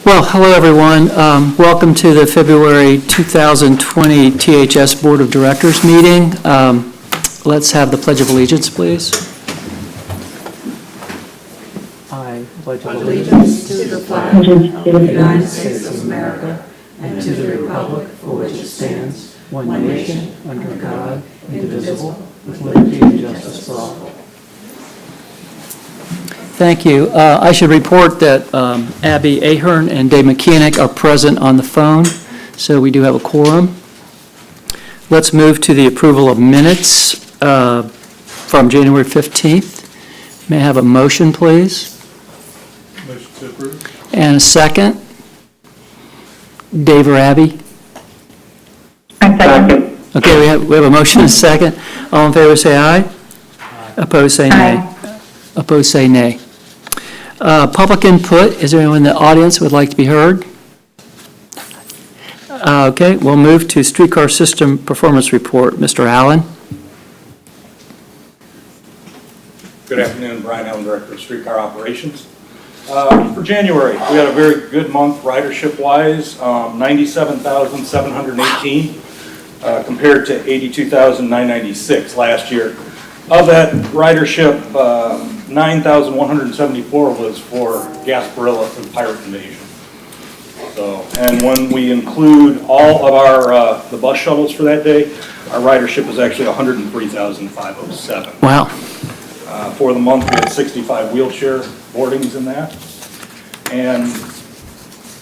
Well, hello everyone. Welcome to the February 2020 THS Board of Directors meeting. Let's have the Pledge of Allegiance, please. I pledge allegiance to the flag of the United States of America and to the republic for which it stands, one nation, under God, indivisible, with liberty and justice for all. Thank you. I should report that Abby Ahern and Dave McKeonick are present on the phone, so we do have a quorum. Let's move to the approval of minutes from January 15th. May I have a motion, please? Motion to approve. And a second? Dave or Abby? Second. Okay, we have a motion and a second. All in favor say aye. Opposed say nay. Opposed say nay. Public input. Is there anyone in the audience who would like to be heard? Okay, we'll move to Streetcar System Performance Report. Mr. Allen. Good afternoon, Brian Allen, Director of Streetcar Operations. For January, we had a very good month ridership-wise, 97,718 compared to 82,996 last year. Of that ridership, 9,174 was for Gasparilla and Pirate Invasion. So, and when we include all of our the bus shuttles for that day, our ridership is actually 103,507. Wow. For the month, we had 65 wheelchair boardings in that. And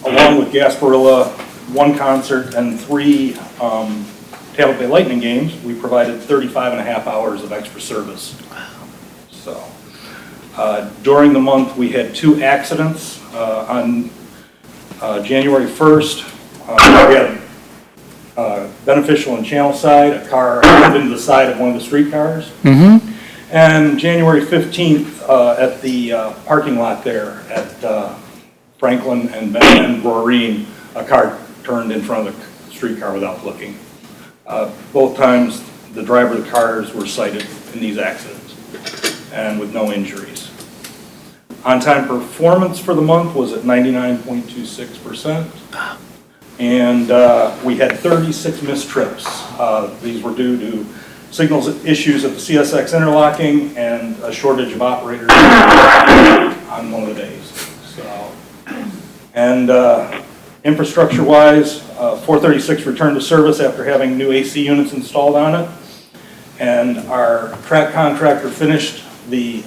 along with Gasparilla, one concert and 3 Tampa Bay Lightning games, we provided 35 and a half hours of extra service. So, during the month, we had 2 accidents. On January 1st, we had beneficial and channel side, a car hit into the side of one of the streetcars. Mm-hmm. And January 15th, at the parking lot there at Franklin and Roreen, a car turned in front of the streetcar without looking. Both times, the driver of the cars were cited in these accidents and with no injuries. On-time performance for the month was at 99.26%. And we had 36 missed trips. These were due to signals issues at the CSX interlocking and a shortage of operators on one of the days. So, and infrastructure-wise, 436 returned to service after having new AC units installed on it. And our track contractor finished the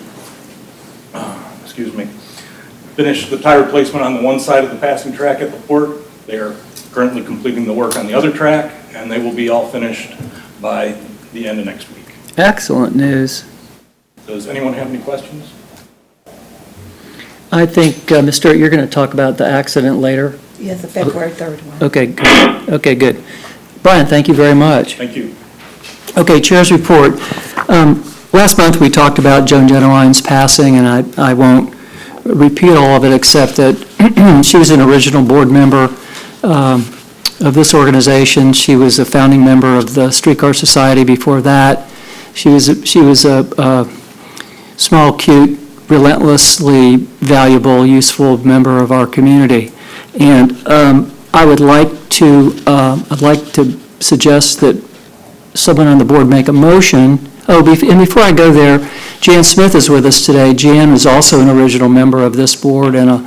tire replacement on the one side of the passing track at the port. They are currently completing the work on the other track, and they will be all finished by the end of next week. Excellent news. Does anyone have any questions? I think, Ms. Stewart, you're going to talk about the accident later. Yes, the February 3rd one. Okay, good. Okay, good. Brian, thank you very much. Thank you. Okay, Chair's report. Last month we talked about Joan Geneline's passing, and I won't repeat all of it except that she was an original board member of this organization. She was a founding member of the Streetcar Society before that. She was a small, cute, relentlessly valuable, useful member of our community. And I'd like to suggest that someone on the board make a motion. And before I go there, Jan Smith is with us today. Jan was also an original member of this board and a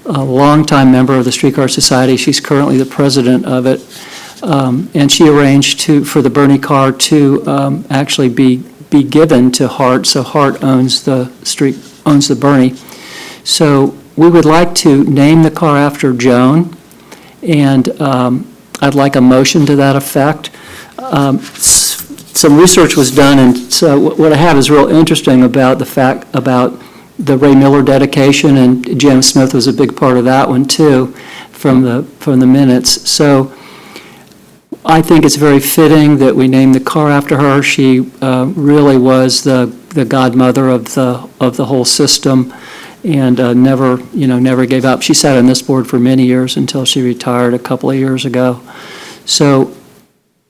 longtime member of the Streetcar Society. She's currently the president of it. And she arranged for the Bernie car to actually be given to Hart. So Hart owns the Bernie. So we would like to name the car after Joan, and I'd like a motion to that effect. Some research was done, and so what I have is real interesting about the fact about the Ray Miller dedication, and Jan Smith was a big part of that one too, from the minutes. So I think it's very fitting that we name the car after her. She really was the godmother of the whole system, and never gave up. She sat on this board for many years until she retired a couple of years ago. So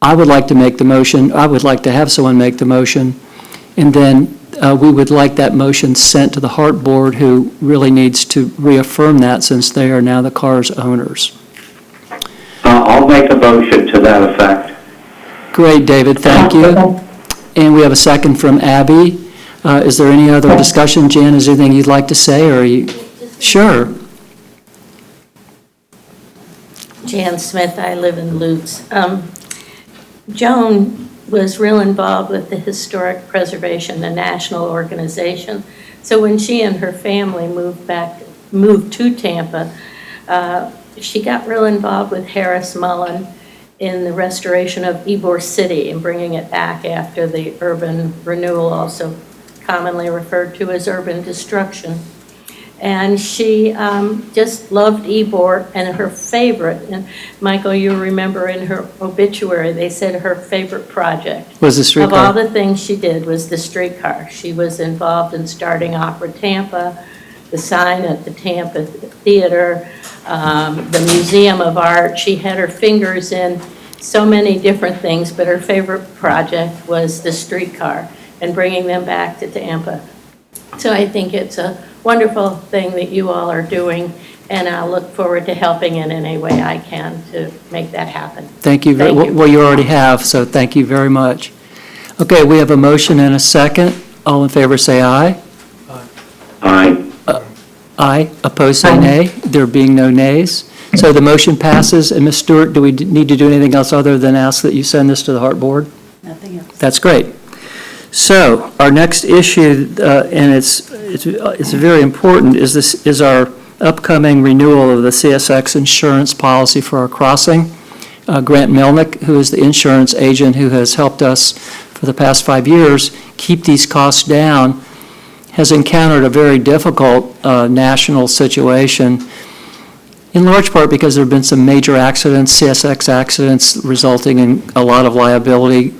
I would like to make the motion. I would like to have someone make the motion, and then we would like that motion sent to the Hart Board, who really needs to reaffirm that since they are now the car's owners. I'll make a motion to that effect. Great, David, thank you. And we have a second from Abby. Is there any other discussion? Jan, is there anything you'd like to say, or are you? Sure. Jan Smith, I live in Lutz. Joan was real involved with the Historic Preservation, a national organization. So when she and her family moved to Tampa, she got real involved with Harris Mullen in the restoration of Ybor City and bringing it back after the urban renewal, also commonly referred to as urban destruction. And she just loved Ybor, and her favorite, and Michael, you remember in her obituary, they said her favorite project Was the streetcar? of all the things she did was the streetcar. She was involved in starting Opera Tampa, the sign at the Tampa Theater, the Museum of Art. She had her fingers in so many different things, but her favorite project was the streetcar and bringing them back to Tampa. So I think it's a wonderful thing that you all are doing, and I'll look forward to helping in any way I can to make that happen. Thank you. Thank you. Well, you already have, so thank you very much. Okay, we have a motion and a second. All in favor say aye. Aye. Aye. Opposed say nay. There being no nays. So the motion passes. And Ms. Stewart, do we need to do anything else other than ask that you send this to the Hart Board? Nothing else. That's great. So our next issue, and it's very important, is our upcoming renewal of the CSX insurance policy for our crossing. Grant Melnick, who is the insurance agent who has helped us for the past 5 years keep these costs down, has encountered a very difficult national situation, in large part because there have been some major accidents, CSX accidents, resulting in a lot of liability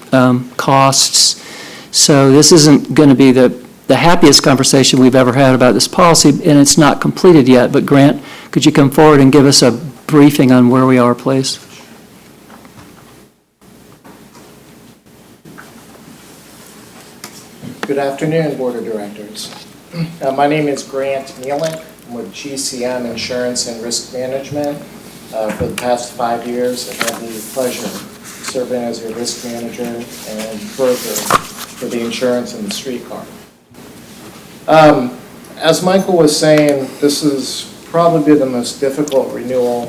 costs. So this isn't going to be the happiest conversation we've ever had about this policy, and it's not completed yet. But Grant, could you come forward and give us a briefing on where we are, please? Good afternoon, Board of Directors. My name is Grant Mielek. I'm with GCM Insurance and Risk Management. For the past 5 years, I've had the pleasure of serving as your risk manager and broker for the insurance and the streetcar. As Michael was saying, this is probably the most difficult renewal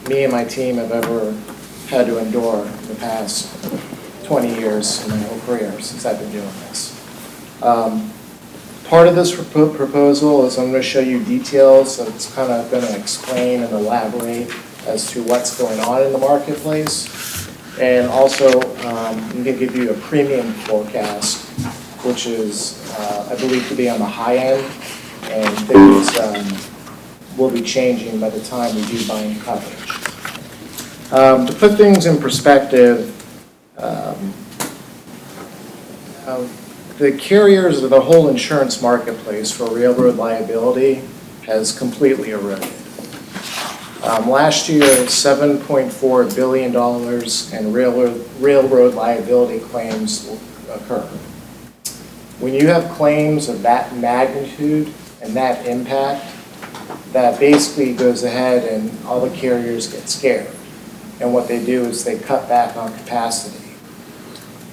me and my team have ever had to endure in the past 20 years in my whole career since I've been doing this. Part of this proposal is I'm going to show you details that's kind of going to explain and elaborate as to what's going on in the marketplace. And also, I'm going to give you a premium forecast, which is, I believe, to be on the high end, and things will be changing by the time we do bind coverage. To put things in perspective, the carriers of the whole insurance marketplace for railroad liability has completely eroded. Last year, $7.4 billion in railroad liability claims occurred. When you have claims of that magnitude and that impact, that basically goes ahead and all the carriers get scared. And what they do is they cut back on capacity.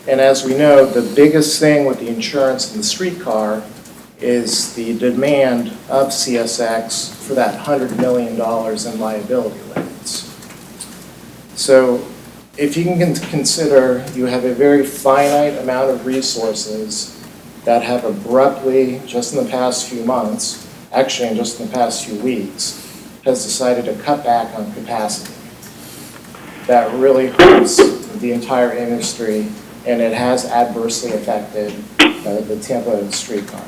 And as we know, the biggest thing with the insurance and the streetcar is the demand of CSX for that $100 million in liability limits. So if you can consider you have a very finite amount of resources that have abruptly, just in the past few months, actually in just in the past few weeks, has decided to cut back on capacity. That really hurts the entire industry, and it has adversely affected the Tampa streetcar.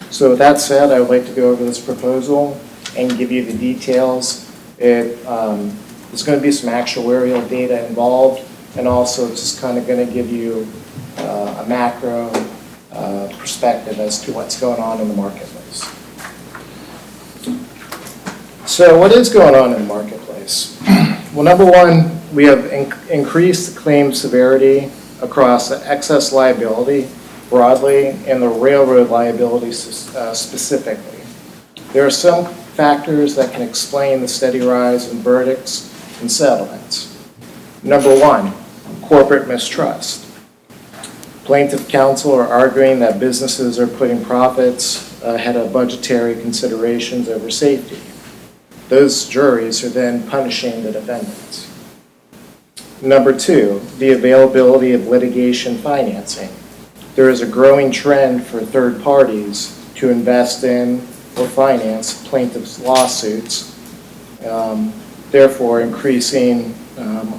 So with that said, I would like to go over this proposal and give you the details. There's going to be some actuarial data involved, and also just kind of going to give you a macro perspective as to what's going on in the marketplace. So what is going on in the marketplace? Well, number one, we have increased claim severity across the excess liability, broadly and the railroad liability specifically. There are some factors that can explain the steady rise in verdicts and settlements. Number one, corporate mistrust. Plaintiff counsel are arguing that businesses are putting profits ahead of budgetary considerations over safety. Those juries are then punishing the defendants. Number two, the availability of litigation financing. There is a growing trend for third parties to invest in or finance plaintiffs' lawsuits, therefore increasing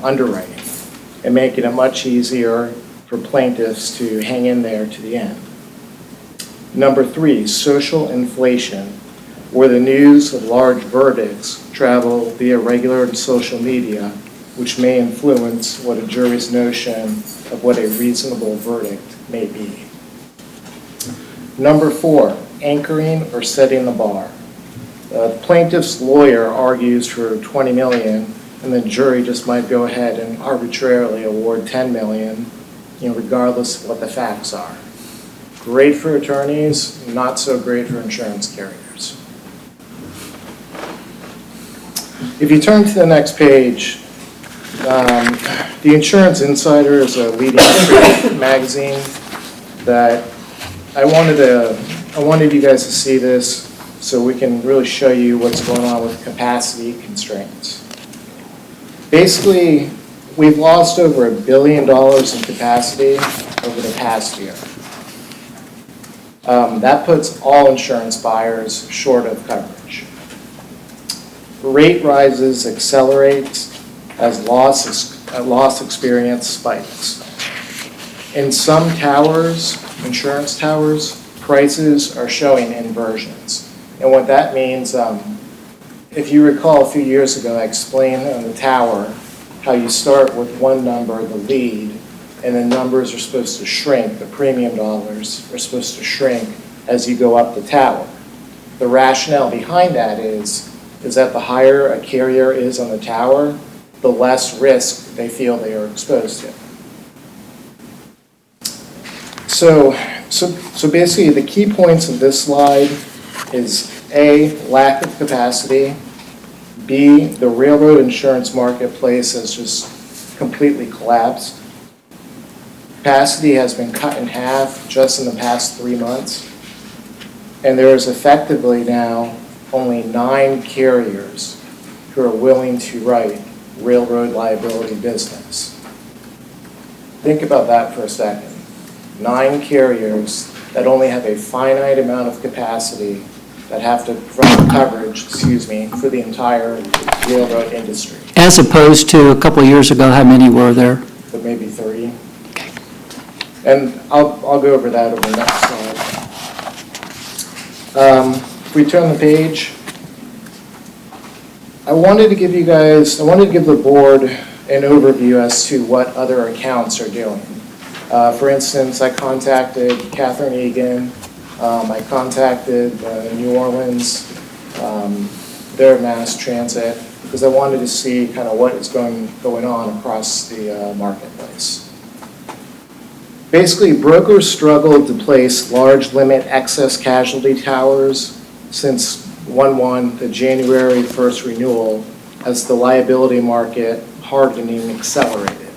underwriting and making it much easier for plaintiffs to hang in there to the end. Number three, social inflation, where the news of large verdicts travel via regular and social media, which may influence what a jury's notion of what a reasonable verdict may be. Number four, anchoring or setting the bar. The plaintiff's lawyer argues for $20 million, and the jury just might go ahead and arbitrarily award $10 million, regardless of what the facts are. Great for attorneys, not so great for insurance carriers. If you turn to the next page, the Insurance Insider is a leading magazine that I wanted you guys to see this so we can really show you what's going on with capacity constraints. Basically, we've lost over $1 billion in capacity over the past year. That puts all insurance buyers short of coverage. Rate rises accelerate as loss experience spikes. In some towers, insurance towers, prices are showing inversions. And what that means, if you recall a few years ago, I explained on the tower how you start with one number, the lead, and the numbers are supposed to shrink, the premium dollars are supposed to shrink as you go up the tower. The rationale behind that is that the higher a carrier is on the tower, the less risk they feel they are exposed to. So basically the key points of this slide is A, lack of capacity, B, the railroad insurance marketplace has just completely collapsed. Capacity has been cut in half just in the past 3 months, and there is effectively now only 9 carriers who are willing to write railroad liability business. Think about that for a second. 9 carriers that only have a finite amount of capacity that have to provide coverage, for the entire railroad industry. As opposed to a couple of years ago, how many were there? But maybe 30. And I'll go over that over the next slide. If we turn the page, I wanted to give the board an overview as to what other accounts are doing. For instance, I contacted Catherine Egan, I contacted New Orleans, their mass transit, because I wanted to see kind of what is going on across the marketplace. Basically, brokers struggled to place large limit excess casualty towers since 1/1, the January 1st renewal, as the liability market hardening accelerated.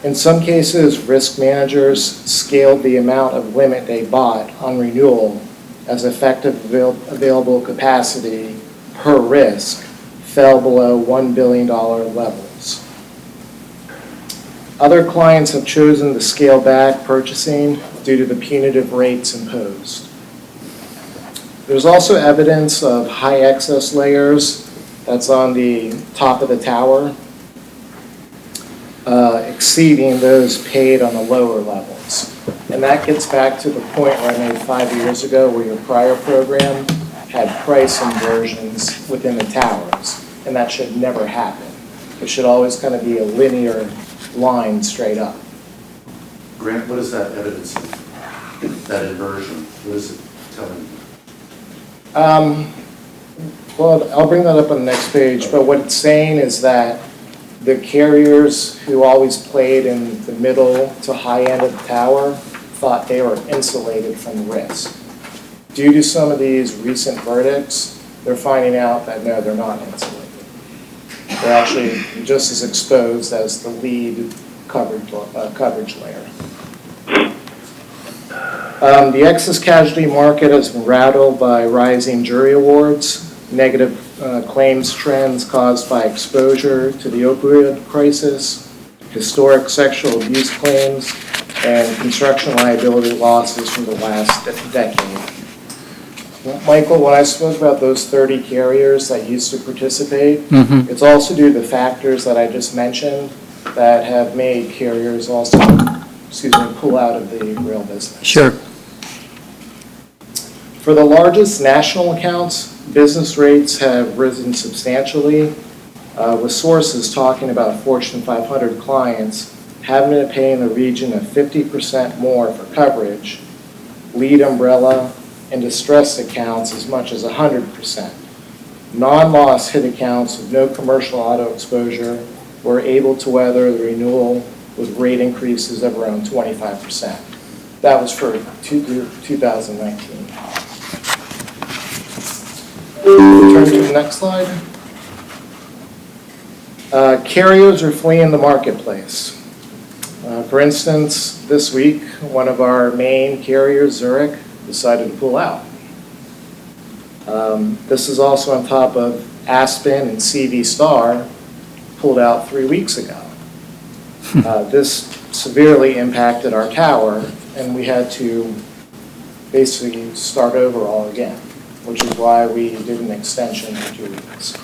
In some cases, risk managers scaled the amount of limit they bought on renewal as effective available capacity per risk fell below $1 billion levels. Other clients have chosen to scale back purchasing due to the punitive rates imposed. There's also evidence of high excess layers that's on the top of the tower, exceeding those paid on the lower levels. And that gets back to the point where I made 5 years ago where your prior program had price inversions within the towers, and that should never happen. It should always kind of be a linear line straight up. Grant, what is that evidence of that inversion? What is it telling you? Well, I'll bring that up on the next page, but what it's saying is that the carriers who always played in the middle to high end of the tower thought they were insulated from risk. Due to some of these recent verdicts, they're finding out that no, they're not insulated. They're actually just as exposed as the lead coverage layer. The excess casualty market has been rattled by rising jury awards, negative claims trends caused by exposure to the opioid crisis, historic sexual abuse claims, and construction liability losses from the last decade. Michael, when I spoke about those 30 carriers that used to participate, it's also due to the factors that I just mentioned that have made carriers also, pull out of the rail business. Sure. For the largest national accounts, business rates have risen substantially, with sources talking about Fortune 500 clients having to pay in the region of 50% more for coverage, lead umbrella, and distressed accounts as much as 100%. Non-loss hit accounts with no commercial auto exposure were able to weather the renewal with rate increases of around 25%. That was for 2019. Turn to the next slide. Carriers are fleeing the marketplace. For instance, this week, one of our main carriers, Zurich, decided to pull out. This is also on top of Aspen and CV Star pulled out 3 weeks ago. This severely impacted our tower, and we had to basically start over all again, which is why we did an extension for 2 weeks.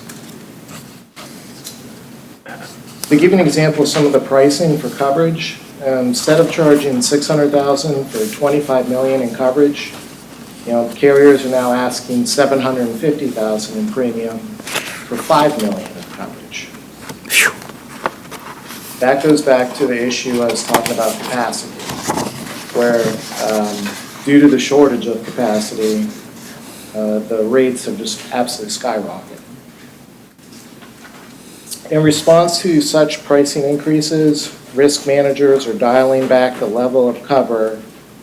To give you an example of some of the pricing for coverage, instead of charging $600,000 for $25 million in coverage, carriers are now asking $750,000 in premium for $5 million of coverage. That goes back to the issue I was talking about capacity, where due to the shortage of capacity, the rates have just absolutely skyrocketed. In response to such pricing increases, risk managers are dialing back the level of cover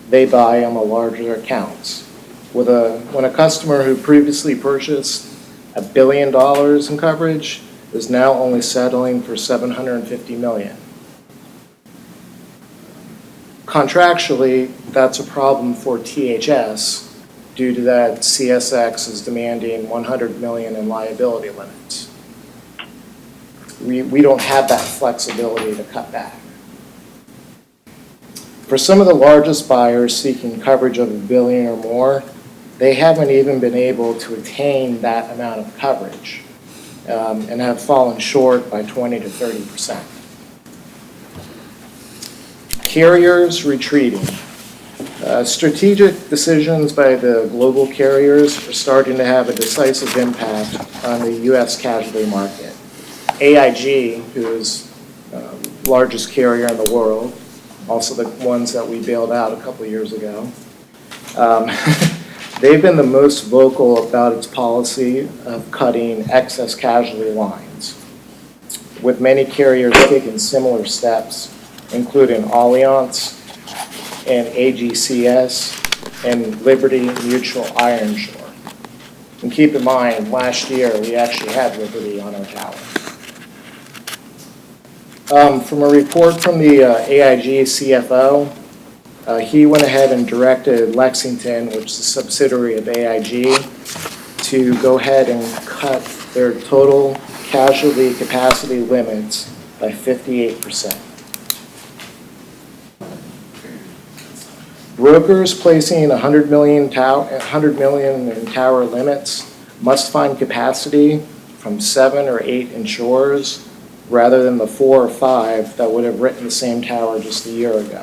they buy on the larger accounts. When a customer who previously purchased $1 billion in coverage is now only settling for $750 million. Contractually, that's a problem for THS due to that CSX is demanding $100 million in liability limits. We don't have that flexibility to cut back. For some of the largest buyers seeking coverage of $1 billion or more, they haven't even been able to attain that amount of coverage and have fallen short by 20 to 30%. Carriers retreating. Strategic decisions by the global carriers are starting to have a decisive impact on the U.S. casualty market. AIG, who is the largest carrier in the world, also the ones that we bailed out a couple of years ago, they've been the most vocal about its policy of cutting excess casualty lines, with many carriers taking similar steps, including Allianz and AGCS and Liberty Mutual Ironshore. And keep in mind, last year we actually had Liberty on our tower. From a report from the AIG CFO, he went ahead and directed Lexington, which is a subsidiary of AIG, to go ahead and cut their total casualty capacity limits by 58%. Brokers placing $100 million in tower limits must find capacity from 7 or 8 insurers rather than the 4 or 5 that would have written the same tower just a year ago.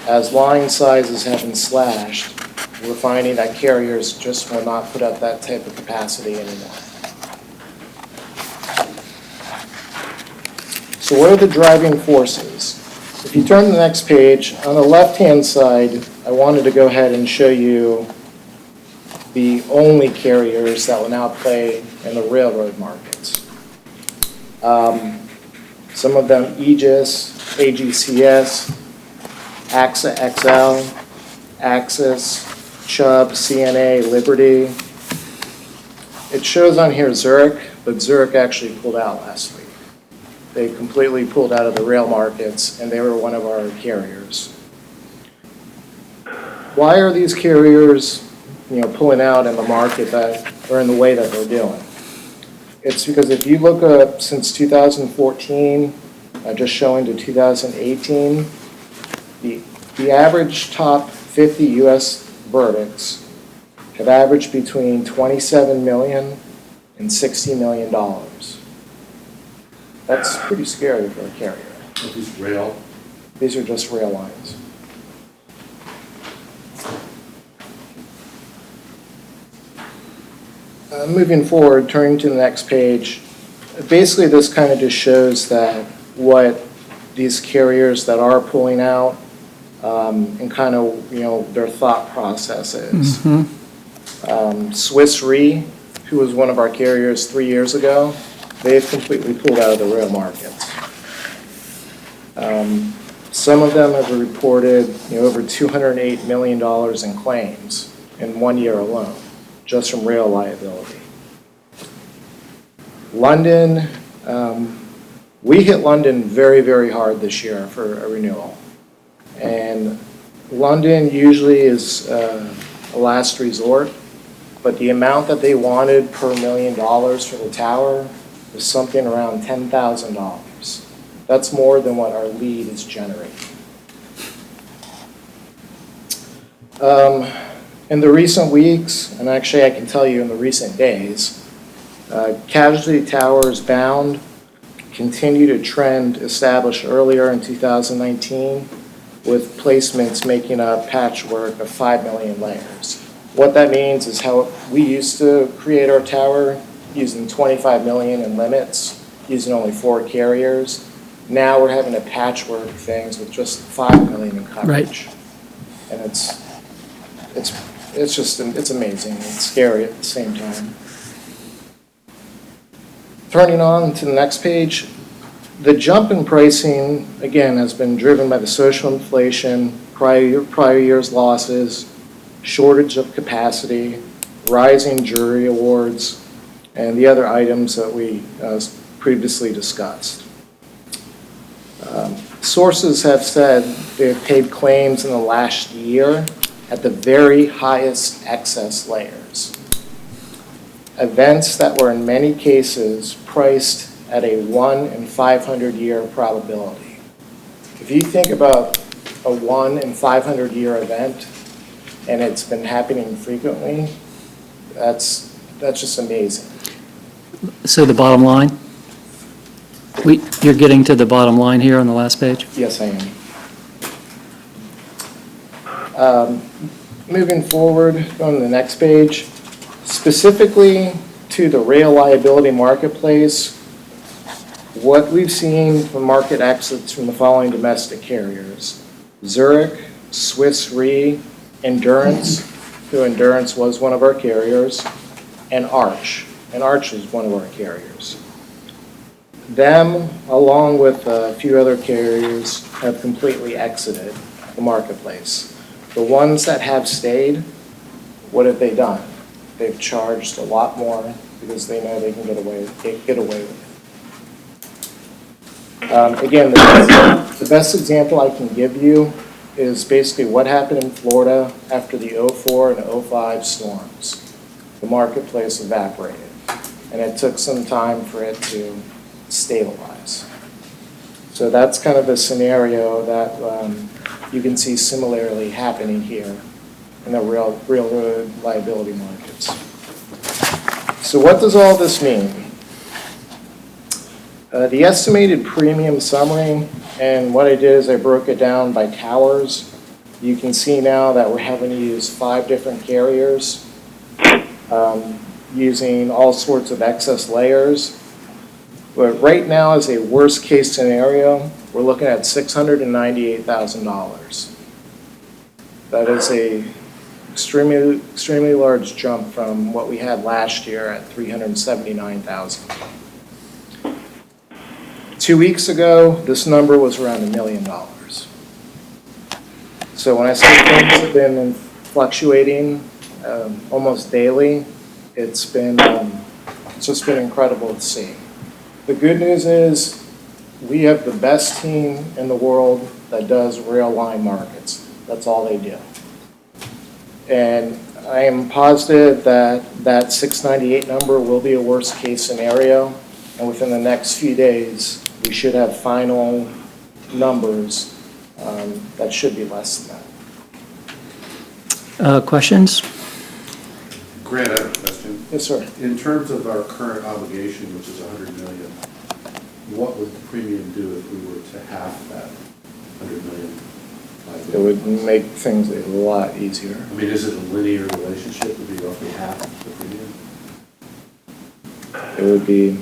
As line sizes have been slashed, we're finding that carriers just will not put up that type of capacity anymore. So what are the driving forces? If you turn to the next page, on the left-hand side, I wanted to go ahead and show you the only carriers that will now play in the railroad markets. Some of them, Aegis, AGCS, AXA XL, Axis, Chubb, CNA, Liberty. It shows on here Zurich, but Zurich actually pulled out last week. They completely pulled out of the rail markets, and they were one of our carriers. Why are these carriers, pulling out in the market or in the way that they're doing? It's because if you look up since 2014, just showing to 2018, the average top 50 U.S. verdicts have averaged between $27 million and $60 million. That's pretty scary for a carrier. Are these rail? These are just rail lines. Moving forward, turning to the next page, basically this kind of just shows that what these carriers that are pulling out and kind of, their thought process is. Swiss Re, who was one of our carriers 3 years ago, they've completely pulled out of the rail markets. Some of them have reported over $208 million in claims in 1 year alone, just from rail liability. London, we hit London very, very hard this year for a renewal. And London usually is a last resort, but the amount that they wanted per $1 million for the tower was something around $10,000. That's more than what our lead is generating. In the recent weeks, and actually I can tell you in the recent days, casualty towers bound continue to trend established earlier in 2019 with placements making a patchwork of 5 million layers. What that means is how we used to create our tower using 25 million in limits, using only 4 carriers. Now we're having to patchwork things with just 5 million in coverage. Right. And it's amazing. It's scary at the same time. Turning on to the next page, the jump in pricing, again, has been driven by the social inflation, prior year's losses, shortage of capacity, rising jury awards, and the other items that we previously discussed. Sources have said they've paid claims in the last year at the very highest excess layers. Events that were in many cases priced at a 1 in 500 year probability. If you think about a 1 in 500 year event, and it's been happening frequently, that's just amazing. So the bottom line? You're getting to the bottom line here on the last page? Yes, I am. Moving forward on the next page, specifically to the rail liability marketplace, what we've seen from market exits from the following domestic carriers: Zurich, Swiss Re, Endurance, who Endurance was one of our carriers, and Arch. And Arch is one of our carriers. Them, along with a few other carriers, have completely exited the marketplace. The ones that have stayed, what have they done? They've charged a lot more because they know they can get away with it. Again, the best example I can give you is basically what happened in Florida after the 04 and 05 storms. The marketplace evaporated, and it took some time for it to stabilize. So that's kind of a scenario that you can see similarly happening here in the railroad liability markets. So what does all this mean? The estimated premium summary, and what I did is I broke it down by towers. You can see now that we're having to use 5 different carriers, using all sorts of excess layers. But right now, as a worst case scenario, we're looking at $698,000. That is a extremely large jump from what we had last year at $379,000. 2 weeks ago, this number was around $1 million. So when I say things have been fluctuating almost daily, it's just been incredible to see. The good news is we have the best team in the world that does rail line markets. That's all they do. And I am positive that that 698 number will be a worst case scenario. And within the next few days, we should have final numbers that should be less than that. Questions? Grant, I have a question. Yes, sir. In terms of our current obligation, which is $100 million, what would the premium do if we were to half that $100 million? It would make things a lot easier. I mean, is it a linear relationship? Would be roughly half the premium? It would be,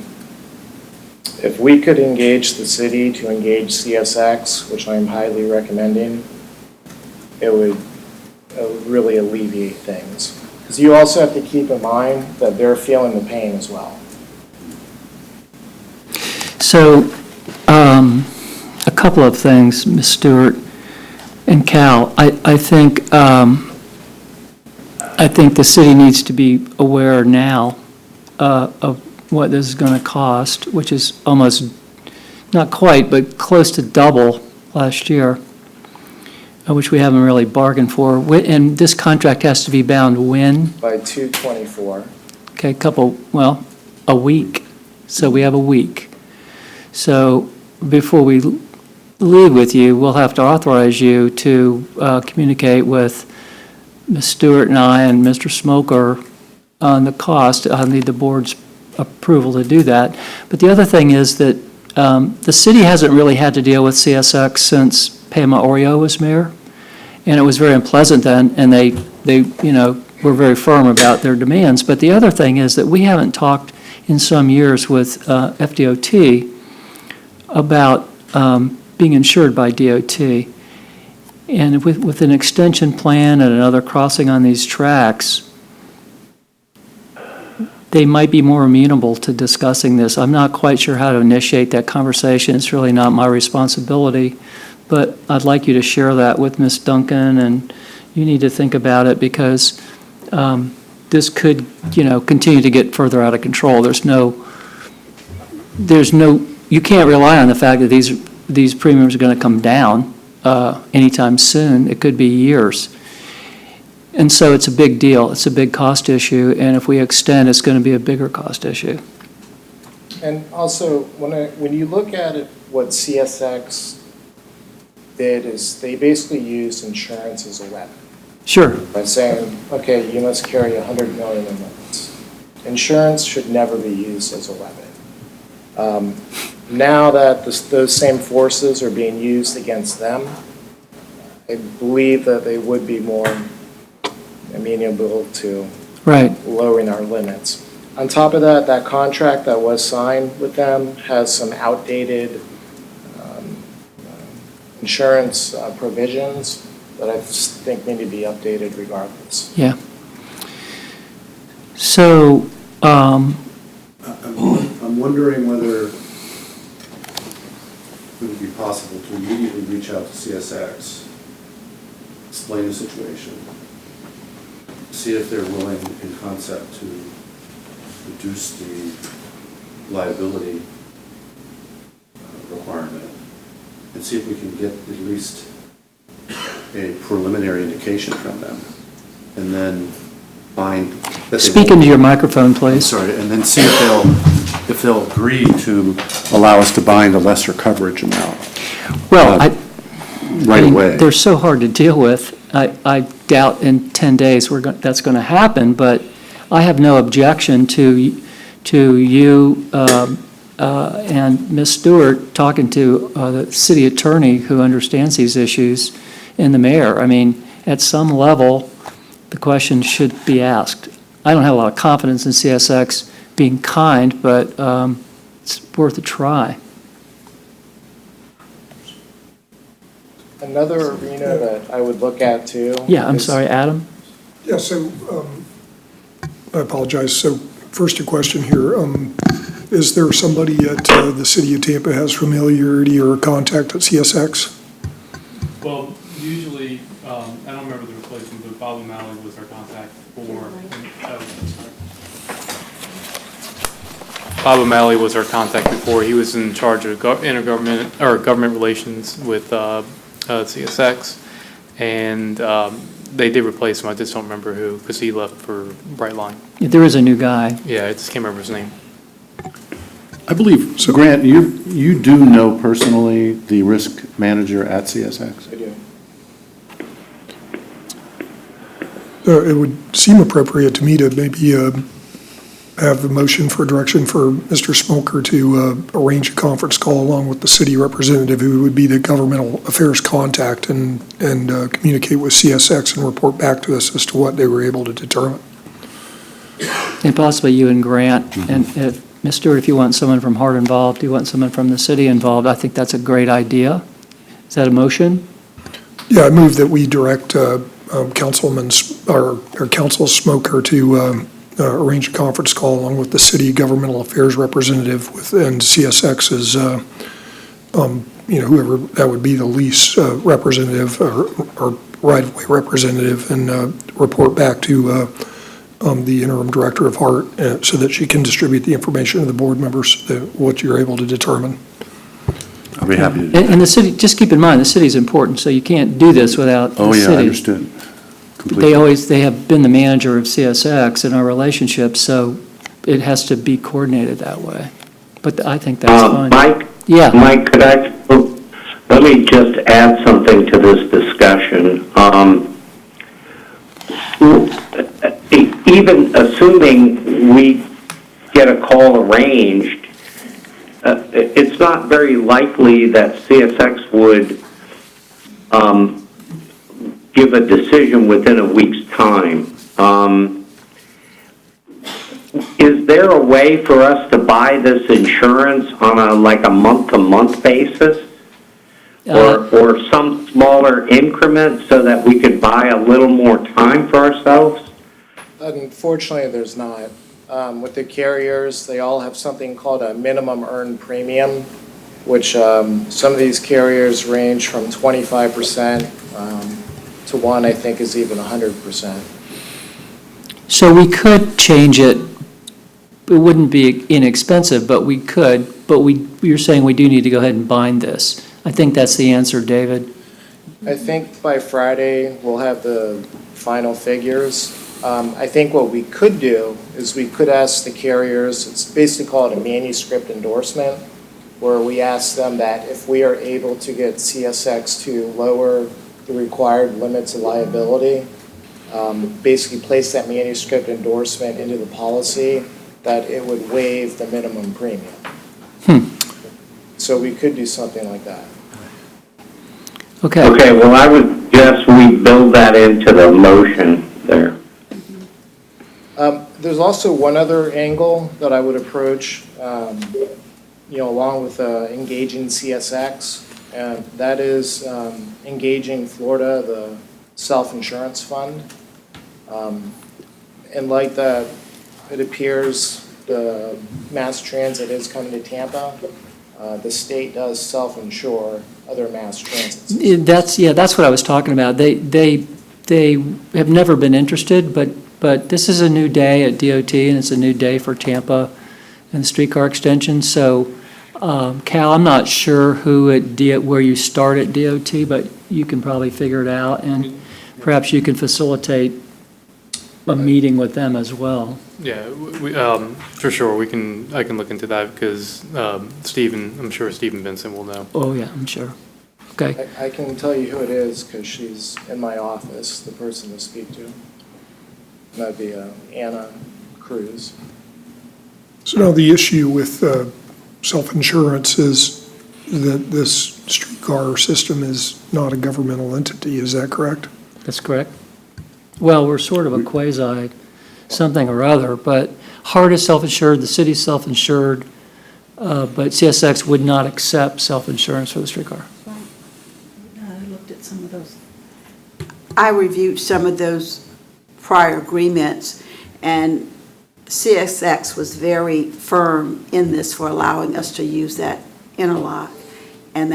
if we could engage the city to engage CSX, which I'm highly recommending, it would really alleviate things. Because you also have to keep in mind that they're feeling the pain as well. So, a couple of things, Ms. Stewart and Cal. I think the city needs to be aware now of what this is going to cost, which is almost, not quite, but close to double last year, which we haven't really bargained for. And this contract has to be bound when? By 2/24. Okay, a week. So we have a week. So before we leave with you, we'll have to authorize you to communicate with Ms. Stewart and I and Mr. Smoker on the cost. I'll need the board's approval to do that. But the other thing is that the city hasn't really had to deal with CSX since Pema Oreo was mayor, and it was very unpleasant then, and they were very firm about their demands. But the other thing is that we haven't talked in some years with FDOT about being insured by DOT. And with an extension plan and another crossing on these tracks, they might be more amenable to discussing this. I'm not quite sure how to initiate that conversation. It's really not my responsibility, but I'd like you to share that with Ms. Duncan, and you need to think about it because this could, continue to get further out of control. You can't rely on the fact that these premiums are going to come down anytime soon. It could be years. And so it's a big deal. It's a big cost issue, and if we extend, it's going to be a bigger cost issue. And also, when you look at it, what CSX did is they basically used insurance as a weapon. Sure. By saying, okay, you must carry $100 million in limits. Insurance should never be used as a weapon. Now that those same forces are being used against them, I believe that they would be more amenable to lowering our limits. On top of that, that contract that was signed with them has some outdated insurance provisions that I think need to be updated regardless. Yeah. So, I'm wondering whether it would be possible to immediately reach out to CSX, explain the situation, see if they're willing in concept to reduce the liability requirement, and see if we can get at least a preliminary indication from them, and then bind. speak into your microphone, please. Sorry, and then see if they'll agree to allow us to bind a lesser coverage amount. Well, right away. They're so hard to deal with. I doubt in 10 days that's going to happen, but I have no objection to you and Ms. Stewart talking to the city attorney who understands these issues and the mayor. I mean, at some level, the question should be asked. I don't have a lot of confidence in CSX being kind, but it's worth a try. Another arena that I would look at too. Yeah, I'm sorry, Adam? Yeah, so I apologize. So first a question here. Is there somebody at the city of Tampa has familiarity or a contact at CSX? Well, usually I don't remember the replacement, but Bob O'Malley was our contact for. Bob O'Malley was our contact before. He was in charge of intergovernment or government relations with CSX, and they did replace him. I just don't remember who, because he left for Brightline. There is a new guy. Yeah, I just can't remember his name. I believe, so Grant, you do know personally the risk manager at CSX? I do. It would seem appropriate to me to maybe have a motion for direction for Mr. Smoker to arrange a conference call along with the city representative who would be the governmental affairs contact and communicate with CSX and report back to us as to what they were able to determine. And possibly you and Grant, and Ms. Stewart, if you want someone from Hart involved, you want someone from the city involved, I think that's a great idea. Is that a motion? Yeah, I move that we direct Councilman Council Smoker to arrange a conference call along with the city governmental affairs representative and CSX's, whoever that would be, the lease representative or right-of-way representative, and report back to the interim director of Hart so that she can distribute the information to the board members, what you're able to determine. I'll be happy to do that. And the city, just keep in mind, the city's important, so you can't do this without the city. Oh, yeah, understood. Completely. They have been the manager of CSX in our relationship, so it has to be coordinated that way. But I think that's fine. Mike? Yeah. Mike, let me just add something to this discussion. Even assuming we get a call arranged, it's not very likely that CSX would give a decision within a week's time. Is there a way for us to buy this insurance on a month-to-month basis? Or some smaller increment so that we could buy a little more time for ourselves? Unfortunately, there's not. With the carriers, they all have something called a minimum earned premium, which some of these carriers range from 25% to one, I think, is even 100%. So we could change it. It wouldn't be inexpensive, but we could. But you're saying we do need to go ahead and bind this. I think that's the answer, David. I think by Friday, we'll have the final figures. I think what we could do is we could ask the carriers, it's basically called a manuscript endorsement, where we ask them that if we are able to get CSX to lower the required limits of liability, basically place that manuscript endorsement into the policy, that it would waive the minimum premium. So we could do something like that. Okay. Okay, well, I would guess we build that into the motion there. There's also one other angle that I would approach, along with engaging CSX, and that is engaging Florida, the self-insurance fund. In light that it appears the mass transit is coming to Tampa, the state does self-insure other mass transit systems. That's what I was talking about. They have never been interested, but this is a new day at DOT, and it's a new day for Tampa and the streetcar extension. So, Cal, I'm not sure where you start at DOT, but you can probably figure it out, and perhaps you can facilitate a meeting with them as well. Yeah, for sure. I can look into that because I'm sure Stephen Benson will know. Oh, yeah, I'm sure. Okay. I can tell you who it is because she's in my office, the person to speak to. That'd be Anna Cruz. So now the issue with self-insurance is that this streetcar system is not a governmental entity, is that correct? That's correct. Well, we're sort of a quasi something or other, but Hart is self-insured, the city's self-insured, but CSX would not accept self-insurance for the streetcar. I looked at some of those. I reviewed some of those prior agreements, and CSX was very firm in this for allowing us to use that interlock, and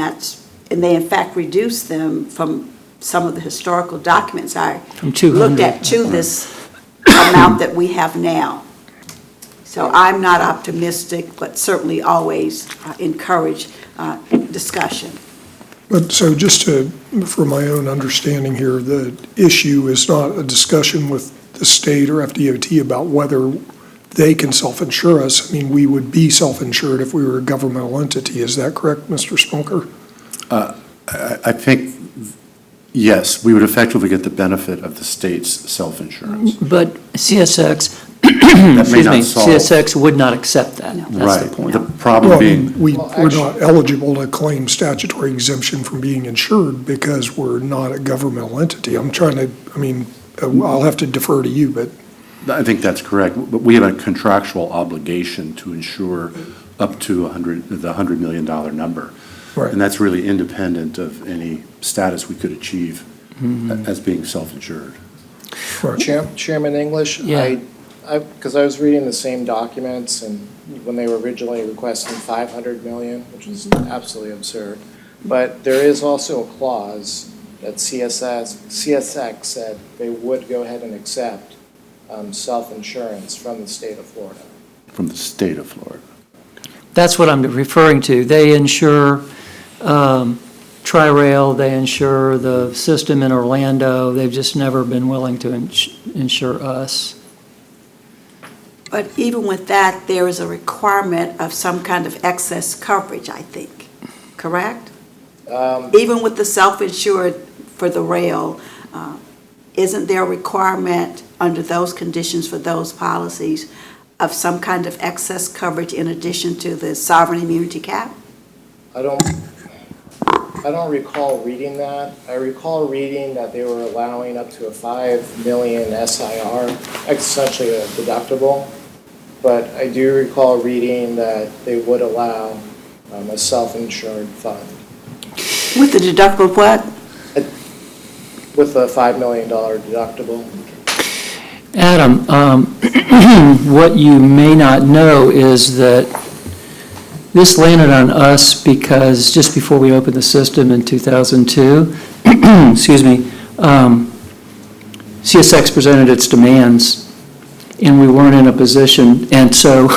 they in fact reduced them from some of the historical documents I From 200. looked at to this amount that we have now. So I'm not optimistic, but certainly always encourage discussion. But so just to, for my own understanding here, the issue is not a discussion with the state or FDOT about whether they can self-insure us. I mean, we would be self-insured if we were a governmental entity. Is that correct, Mr. Smoker? I think, yes, we would effectively get the benefit of the state's self-insurance. But CSX, That may excuse me, not solve. CSX would not accept that. No. That's the Right. point. The Well, problem I being, mean, we're not eligible to claim statutory exemption from being insured because we're not a governmental entity. I'm trying to, I mean, I'll have to defer to you, but I think that's correct, but we have a contractual obligation to insure up to the $100 million number. Right. And that's really independent of any status we could achieve as being self-insured. Chairman English, Yeah. because I was reading the same documents, and when they were originally requesting 500 million, which is absolutely absurd, but there is also a clause that CSX said they would go ahead and accept self-insurance from the state of Florida. From the state of Florida. That's what I'm referring to. They insure Tri-Rail, they insure the system in Orlando. They've just never been willing to insure us. But even with that, there is a requirement of some kind of excess coverage, I think, correct? Even with the self-insured for the rail, isn't there a requirement under those conditions for those policies of some kind of excess coverage in addition to the sovereign immunity cap? I don't recall reading that. I recall reading that they were allowing up to a 5 million SIR, essentially a deductible. But I do recall reading that they would allow a self-insured fund With the deductible of what? with a $5 million deductible. Adam, what you may not know is that this landed on us because just before we opened the system in 2002, excuse me, CSX presented its demands, and we weren't in a position, and so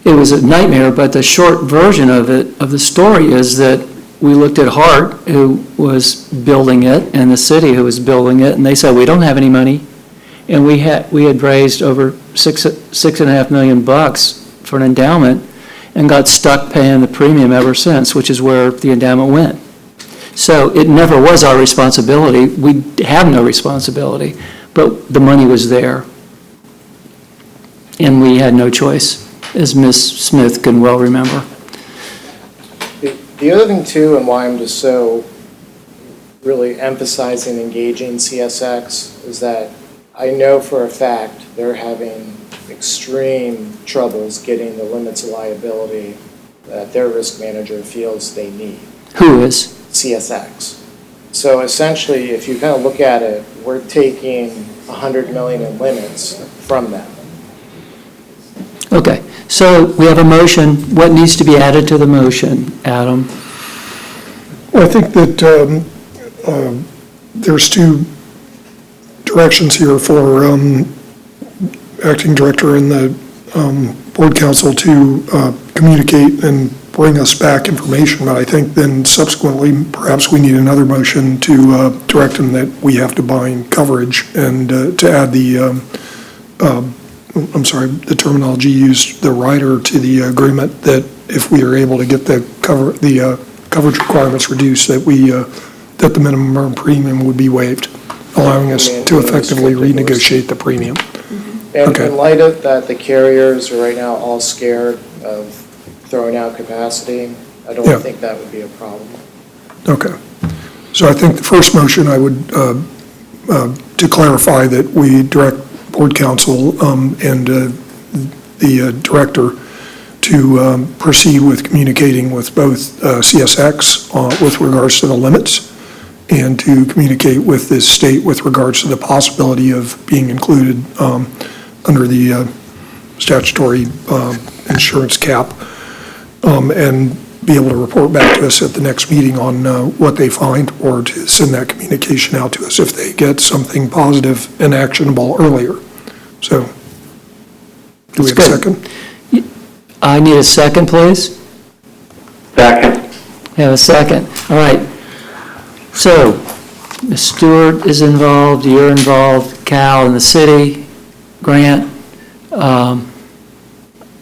it was a nightmare, but the short version of it, of the story is that we looked at Hart, who was building it, and the city who was building it, and they said, we don't have any money. And we had raised over $6.5 million for an endowment and got stuck paying the premium ever since, which is where the endowment went. So it never was our responsibility. We have no responsibility, but the money was there. And we had no choice, as Ms. Smith can well remember. The other thing too, and why I'm just so really emphasizing engaging CSX, is that I know for a fact they're having extreme troubles getting the limits of liability that their risk manager feels they need. Who is? CSX. So essentially, if you kind of look at it, we're taking 100 million in limits from them. Okay, so we have a motion. What needs to be added to the motion, Adam? well, I think that there's two directions here for acting director and the board council to communicate and bring us back information, but I think then subsequently, perhaps we need another motion to direct them that we have to bind coverage and to add the, I'm sorry, the terminology used, the rider to the agreement, that if we are able to get the coverage requirements reduced, that that the minimum earned premium would be waived, allowing us to effectively renegotiate the premium. And Okay. in light of that, the carriers are right now all scared of throwing out capacity. I don't Yeah. think that would be a problem. Okay. So I think the first motion, I would, to clarify that we direct board council and the director to proceed with communicating with both CSX with regards to the limits, and to communicate with the state with regards to the possibility of being included under the statutory insurance cap. And be able to report back to us at the next meeting on what they find, or to send that communication out to us if they get something positive and actionable earlier. So, do we have a That's second? I need a second, please. Second. Have a second. All right. So, Ms. Stewart is involved, you're involved, Cal and the city, Grant,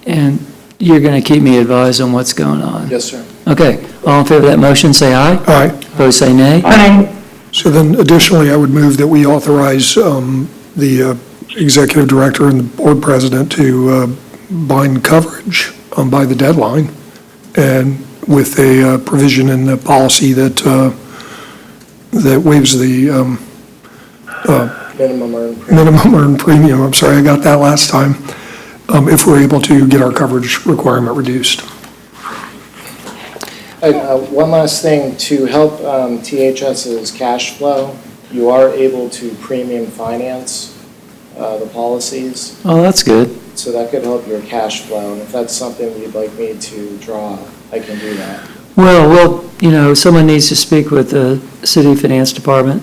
and you're going to keep me advised on what's going on. Yes, sir. Okay, all in favor of that motion, say aye. Aye. Opposed, say nay. So then additionally, I would move that we authorize the executive director and the board president to bind coverage by the deadline, and with a provision in the policy that waives the Minimum earned premium. minimum earned premium. I'm sorry, I got that last time, if we're able to get our coverage requirement reduced. One last thing, to help THS's cash flow, you are able to premium finance the policies, Oh, that's good. so that could help your cash flow. And if that's something you'd like me to draw, I can do that. Well, someone needs to speak with the city finance department,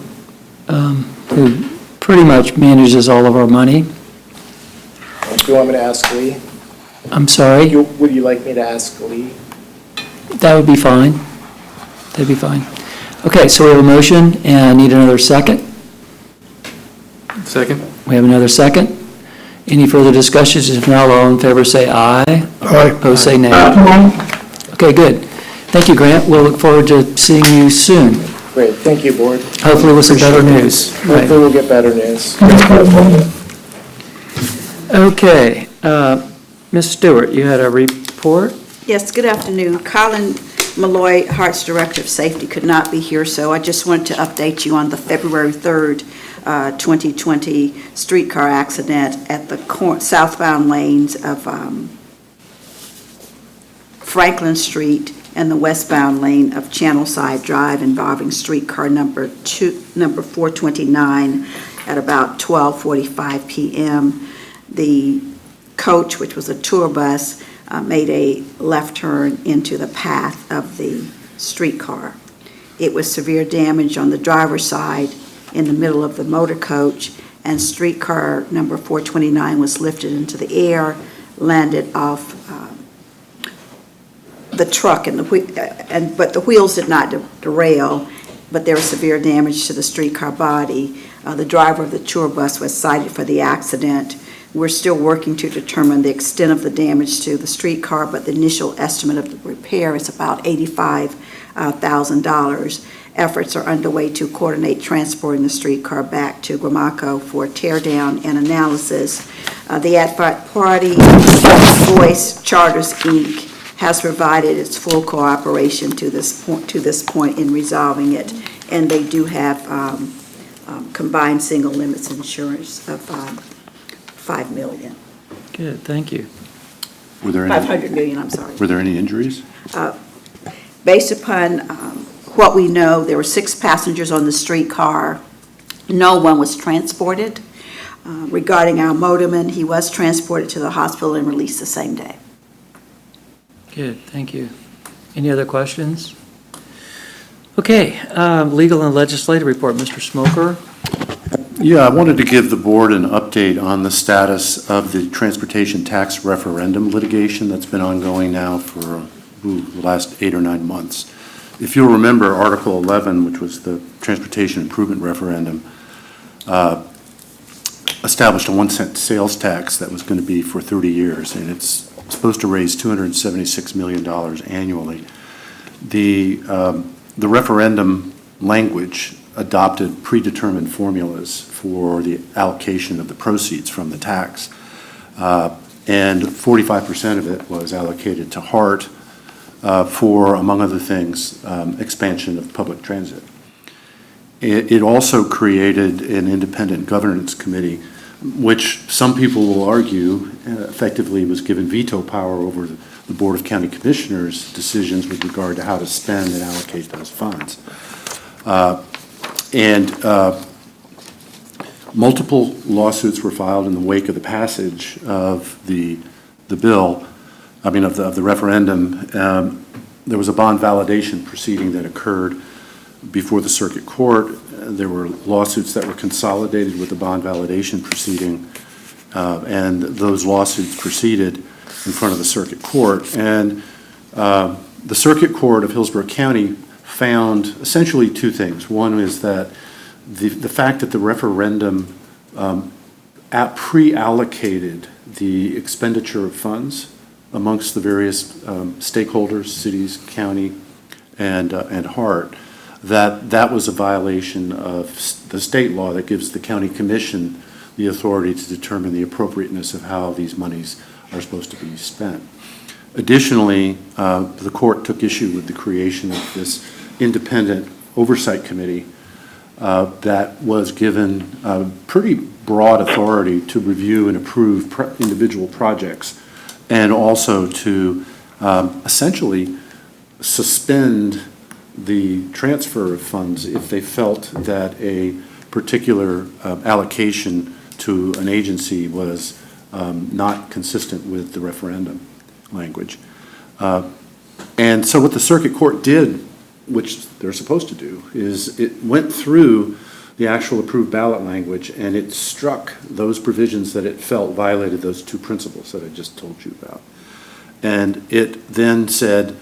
who pretty much manages all of our money. Do you want me to ask Lee? I'm sorry? Would you like me to ask Lee? That would be fine. That'd be fine. Okay, so we have a motion, and I need another second. Second? We have another second. Any further discussions? If not, all in favor say aye. Aye. Opposed, say nay. Okay, good. Thank you, Grant. We'll look forward to seeing you soon, Great, thank you, board. hopefully with some better news. Hopefully we'll get better news. Okay, Ms. Stewart, you had a report? Yes, good afternoon. Colin Malloy, Hearts Director of Safety, could not be here, so I just wanted to update you on the February 3rd, 2020 streetcar accident at the southbound lanes of Franklin Street and the westbound lane of Channelside Drive, involving streetcar number 429 at about 12:45 p.m. The coach, which was a tour bus, made a left turn into the path of the streetcar. It was severe damage on the driver's side in the middle of the motor coach, and streetcar number 429 was lifted into the air, landed off the truck, but the wheels did not derail, but there was severe damage to the streetcar body. The driver of the tour bus was cited for the accident. We're still working to determine the extent of the damage to the streetcar, but the initial estimate of the repair is about $85,000. Efforts are underway to coordinate transporting the streetcar back to Guamaco for teardown and analysis. The at-fault party, Voice Charters, Inc., has provided its full cooperation to this point in resolving it, and they do have combined single limits insurance of $5 million. Good, thank you. Were there any? $500 million, I'm sorry. Were there any injuries? Based upon what we know, there were 6 passengers on the streetcar. No one was transported. Regarding our motorman, he was transported to the hospital and released the same day. Good, thank you. Any other questions? Okay, legal and legislative report, Mr. Smoker. Yeah, I wanted to give the board an update on the status of the transportation tax referendum litigation that's been ongoing now for the last 8 or 9 months. If you'll remember, Article 11, which was the transportation improvement referendum, established a 1-cent sales tax that was going to be for 30 years, and it's supposed to raise $276 million annually. The referendum language adopted predetermined formulas for the allocation of the proceeds from the tax, and 45% of it was allocated to HART for, among other things, expansion of public transit. It also created an independent governance committee, which some people will argue effectively was given veto power over the Board of County Commissioners' decisions with regard to how to spend and allocate those funds. Multiple lawsuits were filed in the wake of the passage of the bill, of the referendum, there was a bond validation proceeding that occurred before the circuit court. There were lawsuits that were consolidated with the bond validation proceeding, and those lawsuits proceeded in front of the circuit court. And the circuit court of Hillsborough County found essentially two things. One is that the fact that the referendum pre-allocated the expenditure of funds amongst the various stakeholders, cities, county, and Hart, that was a violation of the state law that gives the county commission the authority to determine the appropriateness of how these monies are supposed to be spent. Additionally, the court took issue with the creation of this independent oversight committee that was given pretty broad authority to review and approve individual projects, and also to essentially suspend the transfer of funds if they felt that a particular allocation to an agency was not consistent with the referendum language. And so what the circuit court did, which they're supposed to do, is it went through the actual approved ballot language and it struck those provisions that it felt violated those two principles that I just told you about. And it then said,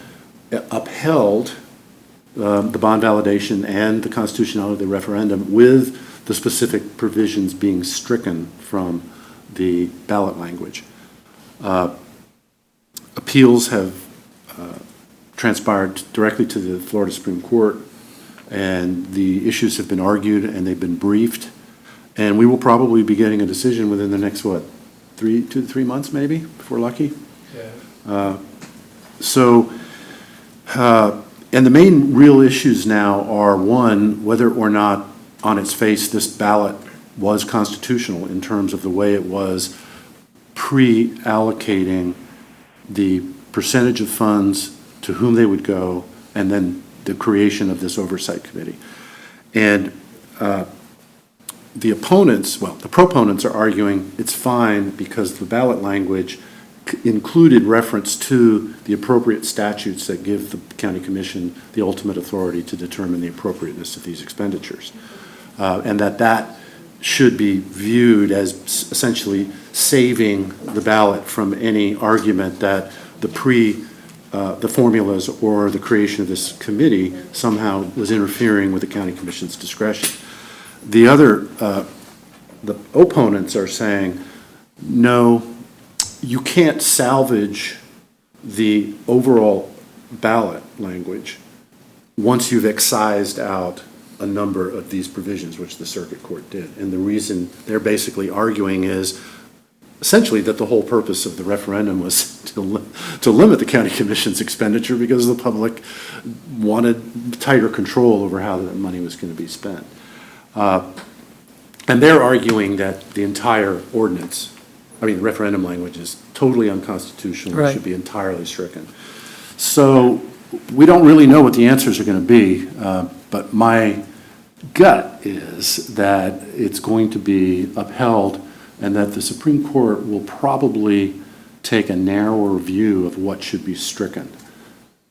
upheld the bond validation and the constitutionality of the referendum with the specific provisions being stricken from the ballot language. Appeals have transpired directly to the Florida Supreme Court, and the issues have been argued and they've been briefed, and we will probably be getting a decision within the next, 2 to 3 months maybe, if we're lucky. Yeah. And the main real issues now are, one, whether or not on its face this ballot was constitutional in terms of the way it was pre-allocating the percentage of funds to whom they would go, and then the creation of this oversight committee. And the proponents are arguing it's fine because the ballot language included reference to the appropriate statutes that give the county commission the ultimate authority to determine the appropriateness of these expenditures. And that should be viewed as essentially saving the ballot from any argument that the formulas or the creation of this committee somehow was interfering with the county commission's discretion. The opponents are saying, no, you can't salvage the overall ballot language once you've excised out a number of these provisions, which the circuit court did. And the reason they're basically arguing is essentially that the whole purpose of the referendum was to limit the county commission's expenditure because the public wanted tighter control over how that money was going to be spent. And they're arguing that the entire ordinance, the referendum language is totally unconstitutional. Right. It should be entirely stricken. So we don't really know what the answers are going to be, but my gut is that it's going to be upheld and that the Supreme Court will probably take a narrower view of what should be stricken.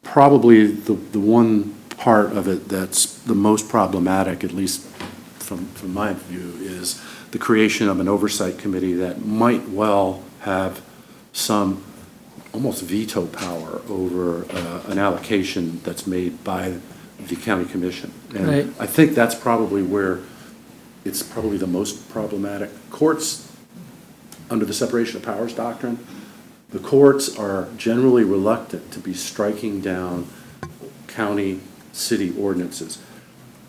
Probably the one part of it that's the most problematic, at least from my view, is the creation of an oversight committee that might well have some almost veto power over an allocation that's made by the county commission. And Right. I think that's probably where it's probably the most problematic. Courts, under the separation of powers doctrine, the courts are generally reluctant to be striking down county, city ordinances.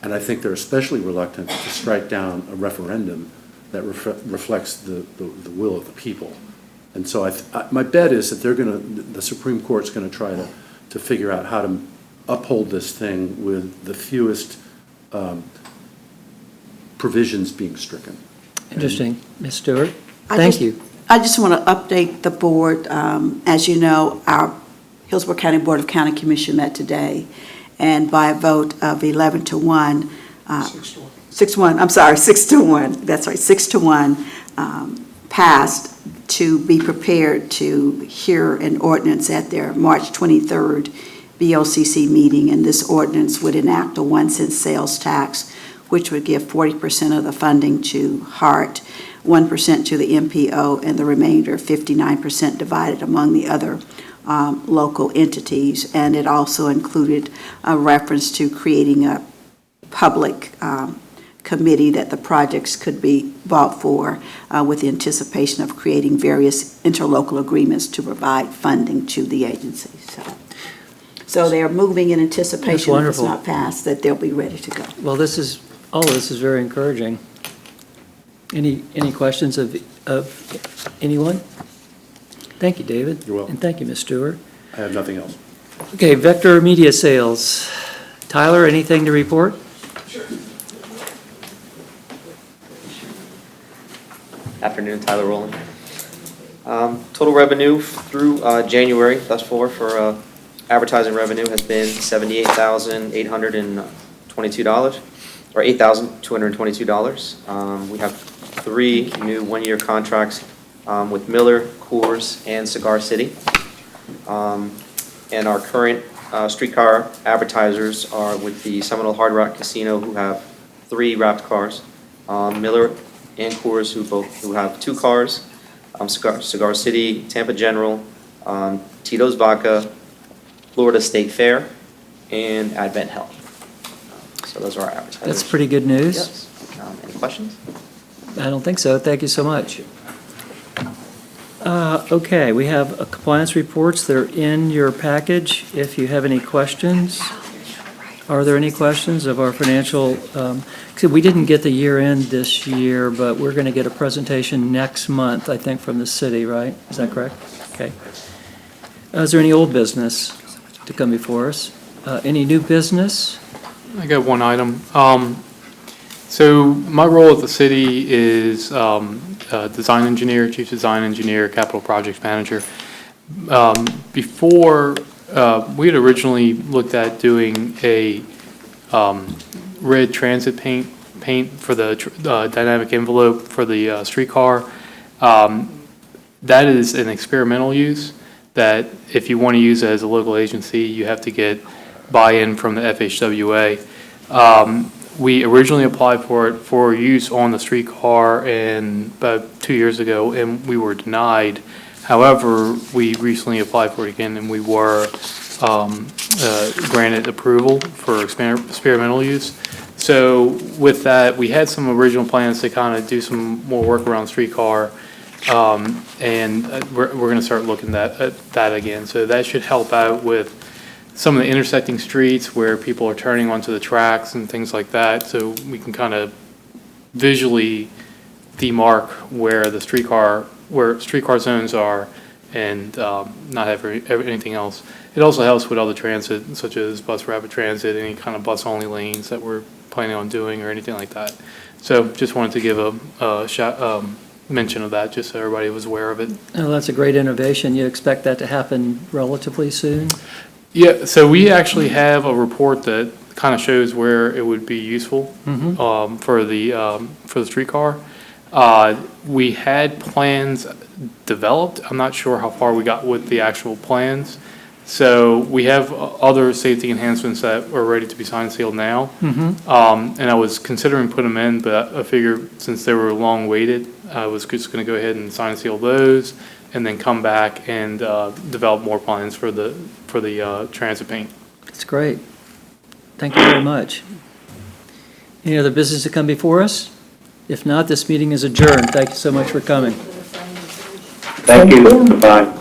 And I think they're especially reluctant to strike down a referendum that reflects the will of the people. And so my bet is that the Supreme Court's going to try to figure out how to uphold this thing with the fewest provisions being stricken. Interesting. Ms. Stewart? I Thank just- you. I just want to update the board. As you know, our Hillsborough County Board of County Commission met today, and by a vote of 11 to 1, 6 to 1, I'm sorry, 6 to 1, that's right, 6 to 1, passed to be prepared to hear an ordinance at their March 23rd BOCC meeting, and this ordinance would enact a 1 cent sales tax, which would give 40% of the funding to HART, 1% to the MPO, and the remainder, 59%, divided among the other local entities. And it also included a reference to creating a public committee that the projects could be bought for with the anticipation of creating various interlocal agreements to provide funding to the agency. So they're moving in anticipation, if it's wonderful. not passed, that they'll be ready to go. Well, all of this is very encouraging. Any questions of anyone? Thank you, David. You're welcome. And thank you, Ms. Stewart. I have nothing else. Okay, Vector Media Sales. Tyler, anything to report? Afternoon, Tyler Rowland. Total revenue through January thus far for advertising revenue has been $78,822, or $8,222. We have 3 new one-year contracts with Miller, Coors, and Cigar City. And our current streetcar advertisers are with the Seminole Hard Rock Casino, who have 3 wrapped cars, Miller and Coors, who have 2 cars, Cigar City, Tampa General, Tito's Vodka, Florida State Fair, and Advent Health. So those are our advertisers. That's pretty good news. Yes. Any questions? I don't think so. Thank you so much. Okay, we have compliance reports that are in your package. If you have any questions, are there any questions of our financial? We didn't get the year end this year, but we're going to get a presentation next month, I think, from the city, right? Is that correct? Okay. Is there any old business to come before us? Any new business? I got one item. So my role at the city is design engineer, chief design engineer, capital projects manager. Before, we had originally looked at doing a red transit paint for the dynamic envelope for the streetcar. That is an experimental use that if you want to use it as a local agency, you have to get buy-in from the FHWA. We originally applied for it for use on the streetcar about 2 years ago, and we were denied. However, we recently applied for it again, and we were granted approval for experimental use. So with that, we had some original plans to kind of do some more work around streetcar, and we're going to start looking at that again. So that should help out with some of the intersecting streets where people are turning onto the tracks and things like that, so we can kind of visually demarc where streetcar zones are and not have anything else. It also helps with other transit, such as bus rapid transit, any kind of bus-only lanes that we're planning on doing or anything like that. So just wanted to give a mention of that, just so everybody was aware of it. Oh, that's a great innovation. You expect that to happen relatively soon? Yeah, so we actually have a report that kind of shows where it would be useful for the streetcar. We had plans developed. I'm not sure how far we got with the actual plans. So we have other safety enhancements that are ready to be signed and sealed now. And I was considering putting them in, but I figured since they were long waited, I was just going to go ahead and sign and seal those, and then come back and develop more plans for the transit paint. That's great. Thank you very much. Any other business to come before us? If not, this meeting is adjourned. Thank you so much for coming. Thank you. Goodbye.